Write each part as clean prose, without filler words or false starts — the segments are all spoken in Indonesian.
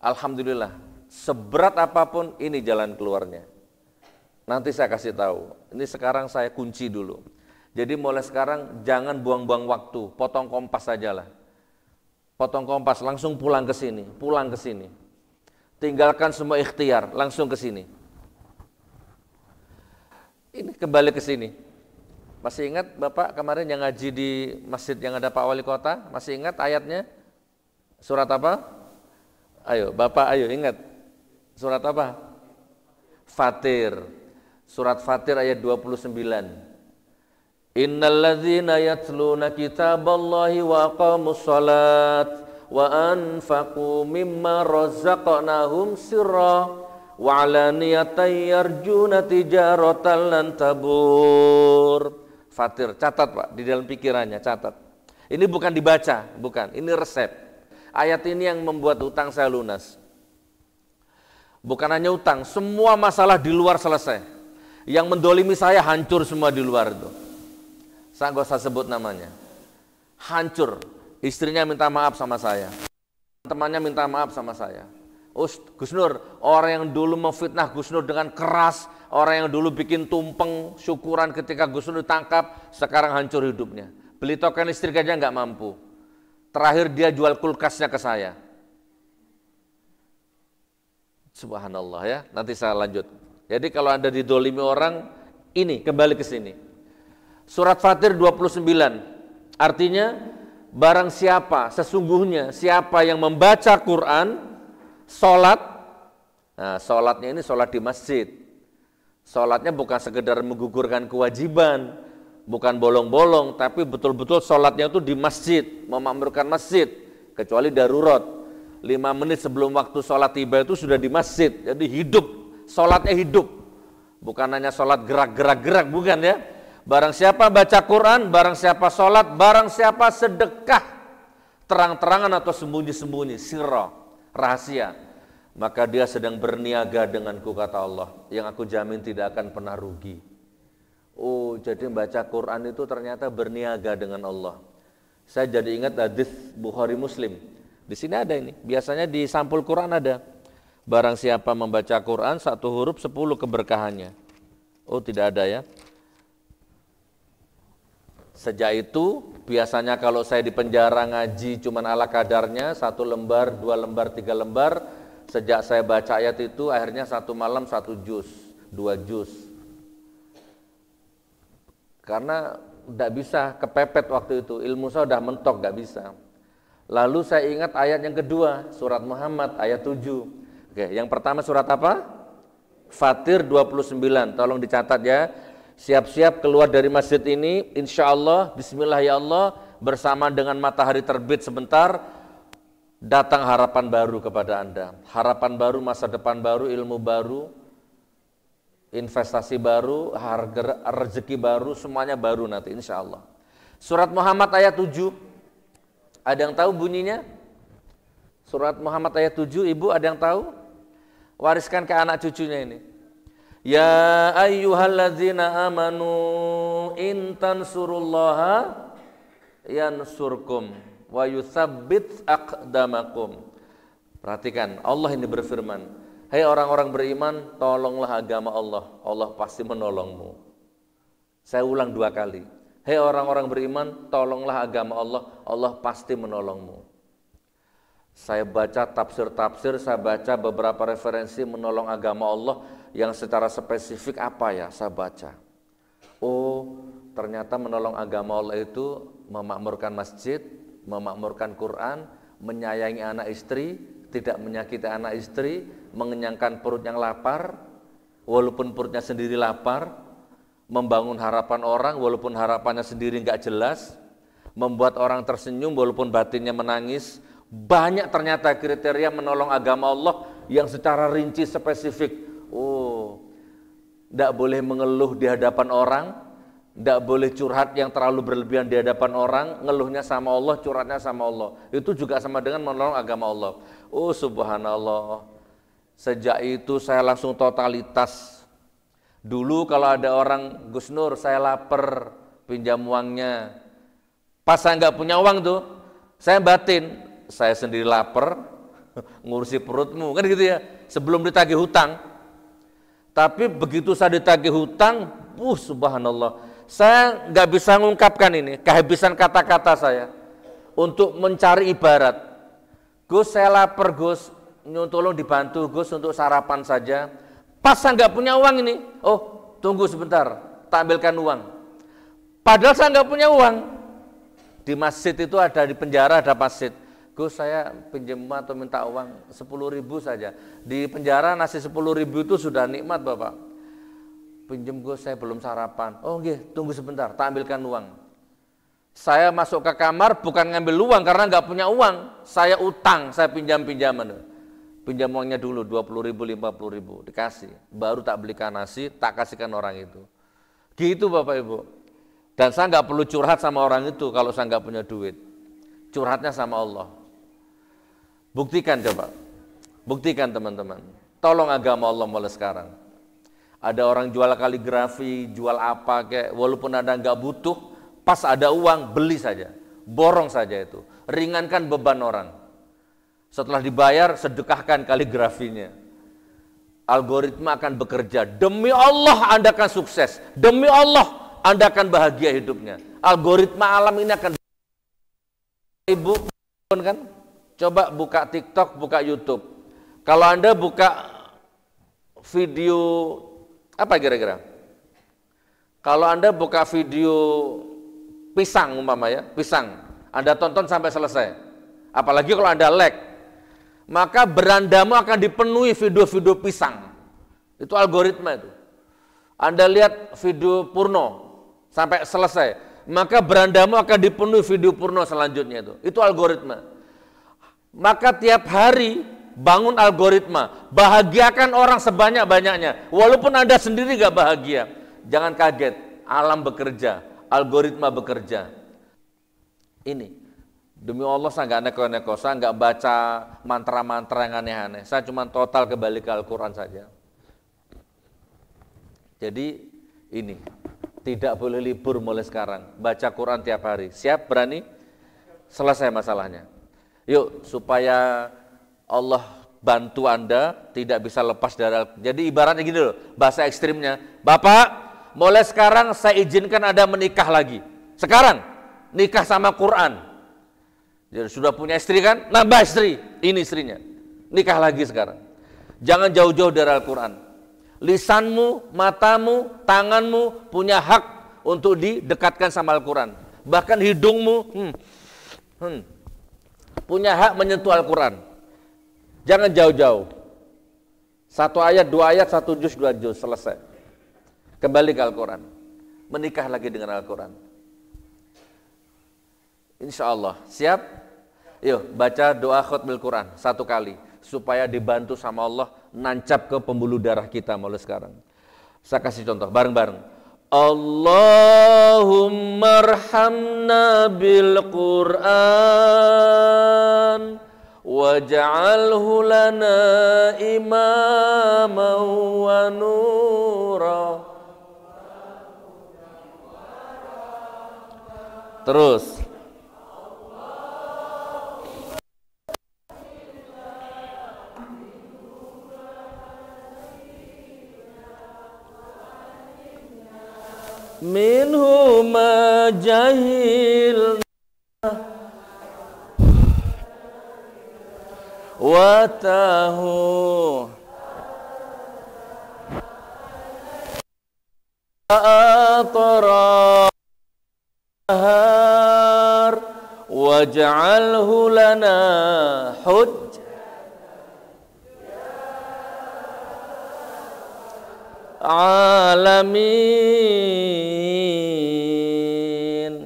Alhamdulillah, seberat apapun ini jalan keluarnya. Nanti saya kasih tahu. Ini sekarang saya kunci dulu. Jadi mulai sekarang jangan buang-buang waktu, potong kompas sajalah. Potong kompas, langsung pulang ke sini, pulang ke sini. Tinggalkan semua ikhtiar, langsung ke sini. Ini kembali ke sini. Masih ingat Bapak kemarin yang ngaji di masjid yang ada Pak Wali Kota? Masih ingat ayatnya? Surat apa? Ayo, Bapak ayo ingat. Surat apa? Fatir. Surat Fatir ayat 29. Innalladzina yatluna kitaballahi wa aqamus salat wa anfaqu mimma razaqnahum sirra wa alaniyatan yarjuna tijaratan lan tabur. Fatir, catat Pak, di dalam pikirannya, catat. Ini bukan dibaca, bukan, ini resep. Ayat ini yang membuat utang saya lunas. Bukan hanya utang, semua masalah di luar selesai. Yang mendolimi saya hancur semua di luar itu. Saya nggak usah sebut namanya. Hancur, istrinya minta maaf sama saya. Temannya minta maaf sama saya. Gus Nur, orang yang dulu memfitnah Gus Nur dengan keras, orang yang dulu bikin tumpeng syukuran ketika Gus Nur ditangkap, sekarang hancur hidupnya. Beli token listrik aja nggak mampu. Terakhir dia jual kulkasnya ke saya. Subhanallah ya, nanti saya lanjut. Jadi kalau Anda didolimi orang, ini kembali ke sini. Surat Fatir 29, artinya barang siapa, sesungguhnya siapa yang membaca Quran, sholat, nah sholatnya ini sholat di masjid. Sholatnya bukan sekedar menggugurkan kewajiban, bukan bolong-bolong, tapi betul-betul sholatnya itu di masjid, memakmurkan masjid, kecuali darurat. 5 menit sebelum waktu sholat tiba itu sudah di masjid, jadi hidup, sholatnya hidup. Bukan hanya sholat gerak-gerak-gerak, bukan ya. Barang siapa baca Quran, barang siapa sholat, barang siapa sedekah, terang-terangan atau sembunyi-sembunyi, sirra, rahasia, maka dia sedang berniaga denganku, kata Allah, yang aku jamin tidak akan pernah rugi. Oh, jadi membaca Quran itu ternyata berniaga dengan Allah. Saya jadi ingat hadis Bukhari Muslim. Di sini ada ini, biasanya di sampul Quran ada. Barang siapa membaca Quran, 1 huruf 10 keberkahannya. Oh, tidak ada ya. Sejak itu, biasanya kalau saya di penjara ngaji cuman ala kadarnya, 1 lembar, 2 lembar, 3 lembar. Sejak saya baca ayat itu, akhirnya 1 malam 1 juz, 2 juz. Karena tidak bisa kepepet waktu itu, ilmu saya sudah mentok, nggak bisa. Lalu saya ingat ayat yang kedua, surat Muhammad ayat 7. Oke, yang pertama surat apa? Fatir 29, tolong dicatat ya. Siap-siap keluar dari masjid ini, insya Allah, bismillah ya Allah, bersama dengan matahari terbit sebentar, datang harapan baru kepada Anda. Harapan baru, masa depan baru, ilmu baru, investasi baru, harga rezeki baru, semuanya baru nanti insya Allah. Surat Muhammad ayat 7, ada yang tahu bunyinya? Surat Muhammad ayat 7, Ibu ada yang tahu? Wariskan ke anak cucunya ini. Ya ayyuhalladzina amanu in tansurullaha yansurkum wa yutsabbit aqdamakum. Perhatikan, Allah ini berfirman, hai orang-orang beriman, tolonglah agama Allah, Allah pasti menolongmu. Saya ulang 2 kali. Hai orang-orang beriman, tolonglah agama Allah, Allah pasti menolongmu. Saya baca tafsir-tafsir, saya baca beberapa referensi menolong agama Allah yang secara spesifik apa ya, saya baca. Oh, ternyata menolong agama Allah itu memakmurkan masjid, memakmurkan Quran, menyayangi anak istri, tidak menyakiti anak istri, mengenyangkan perut yang lapar, walaupun perutnya sendiri lapar, membangun harapan orang walaupun harapannya sendiri nggak jelas, membuat orang tersenyum walaupun batinnya menangis. Banyak ternyata kriteria menolong agama Allah yang secara rinci spesifik. Oh, tidak boleh mengeluh di hadapan orang, tidak boleh curhat yang terlalu berlebihan di hadapan orang, ngeluhnya sama Allah, curhatnya sama Allah. Itu juga sama dengan menolong agama Allah. Oh subhanallah, sejak itu saya langsung totalitas. Dulu kalau ada orang, Gus Nur saya lapar, pinjam uangnya. Pas saya nggak punya uang tuh, saya batin, saya sendiri lapar, ngurusi perutmu, kan gitu ya, sebelum ditagih hutang. Tapi begitu saya ditagih hutang, subhanallah, saya nggak bisa mengungkapkan ini, kehabisan kata-kata saya untuk mencari ibarat. Gus, saya lapar Gus, tolong dibantu Gus untuk sarapan saja. Pas saya nggak punya uang ini, oh tunggu sebentar, tak ambilkan uang. Padahal saya nggak punya uang. Di masjid itu ada, di penjara ada masjid. Gus, saya pinjam atau minta uang 10.000 saja. Di penjara nasi 10.000 itu sudah nikmat Bapak. Pinjam Gus, saya belum sarapan. Oh nggih, tunggu sebentar, tak ambilkan uang. Saya masuk ke kamar bukan ngambil uang karena nggak punya uang. Saya utang, saya pinjam-pinjaman. Pinjam uangnya dulu 20.000, 50.000, dikasih. Baru tak belikan nasi, tak kasihkan orang itu. Gitu Bapak Ibu. Dan saya nggak perlu curhat sama orang itu kalau saya nggak punya duit. Curhatnya sama Allah. Buktikan coba. Buktikan teman-teman. Tolong agama Allah mulai sekarang. Ada orang jual kaligrafi, jual apa kayak, walaupun Anda nggak butuh, pas ada uang, beli saja. Borong saja itu. Ringankan beban orang. Setelah dibayar, sedekahkan kaligrafinya. Algoritma akan bekerja. Demi Allah Anda akan sukses. Demi Allah Anda akan bahagia hidupnya. Algoritma alam ini akan. Ibu kan, coba buka TikTok, buka YouTube. Kalau Anda buka video apa kira-kira? Kalau Anda buka video pisang umpama ya, pisang, Anda tonton sampai selesai. Apalagi kalau Anda like, maka berandamu akan dipenuhi video-video pisang. Itu algoritma itu. Anda lihat video porno sampai selesai, maka berandamu akan dipenuhi video porno selanjutnya itu. Itu algoritma. Maka tiap hari bangun algoritma, bahagiakan orang sebanyak-banyaknya. Walaupun Anda sendiri gak bahagia, jangan kaget, alam bekerja, algoritma bekerja. Ini, demi Allah saya gak neko-neko, saya gak baca mantra-mantra yang aneh-aneh. Saya cuma total kembali ke Al-Quran saja. Jadi ini, tidak boleh libur mulai sekarang. Baca Quran tiap hari. Siap? Berani? Selesai masalahnya. Yuk, supaya Allah bantu Anda tidak bisa lepas dari Al-Quran. Jadi ibaratnya gini loh, bahasa ekstrimnya. Bapak, mulai sekarang saya izinkan Anda menikah lagi. Sekarang, nikah sama Quran. Jadi sudah punya istri kan? Nambah istri. Ini istrinya. Nikah lagi sekarang. Jangan jauh-jauh dari Al-Quran. Lisanmu, matamu, tanganmu punya hak untuk didekatkan sama Al-Quran. Bahkan hidungmu punya hak menyentuh Al-Quran. Jangan jauh-jauh. Satu ayat, dua ayat, satu juz, dua juz, selesai. Kembali ke Al-Quran. Menikah lagi dengan Al-Quran. Insya Allah. Siap? Yuk, baca doa khutbah Quran satu kali. Supaya dibantu sama Allah nancap ke pembuluh darah kita mulai sekarang. Saya kasih contoh bareng-bareng. Allahumma arhamna bil Qur'an waj'alhu lana imaman wa nura. Terus minhu ma jahilna wa tahu atrahar waj'alhu lana hujjah alamin.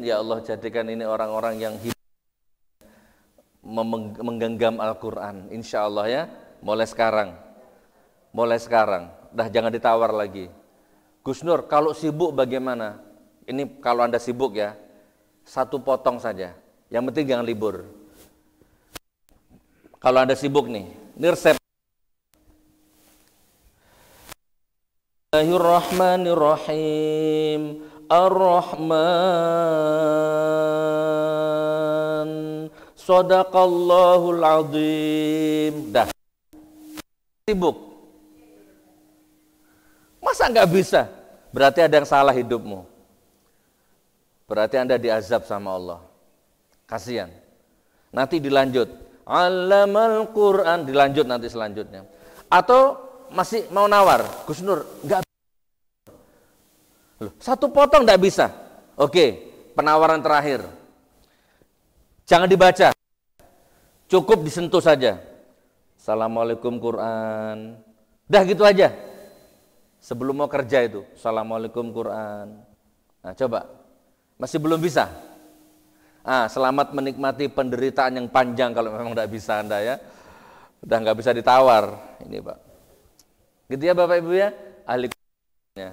Ya Allah, jadikan ini orang-orang yang hidup menggenggam Al-Quran, insya Allah ya, mulai sekarang. Dah jangan ditawar lagi. Gus Nur, kalau sibuk bagaimana? Ini kalau Anda sibuk ya, satu potong saja, yang penting jangan libur. Kalau Anda sibuk nih, ini resep. Bismillahirrahmanirrahim. Ar-Rahman Shadaqallahul azim. Dah. Sibuk. Masa nggak bisa? Berarti ada yang salah hidupmu. Berarti Anda diazab sama Allah. Kasihan. Nanti dilanjut. Allamal Quran, dilanjut nanti selanjutnya. Atau masih mau nawar, Gus Nur, nggak. Satu potong nggak bisa. Oke, penawaran terakhir. Jangan dibaca. Cukup disentuh saja. Assalamualaikum Quran. Dah gitu aja. Sebelum mau kerja itu, Assalamualaikum Quran. Nah coba, masih belum bisa. Selamat menikmati penderitaan yang panjang kalau memang tidak bisa Anda ya. Udah nggak bisa ditawar ini Pak. Gitu ya Bapak Ibu ya, ahli Qurannya.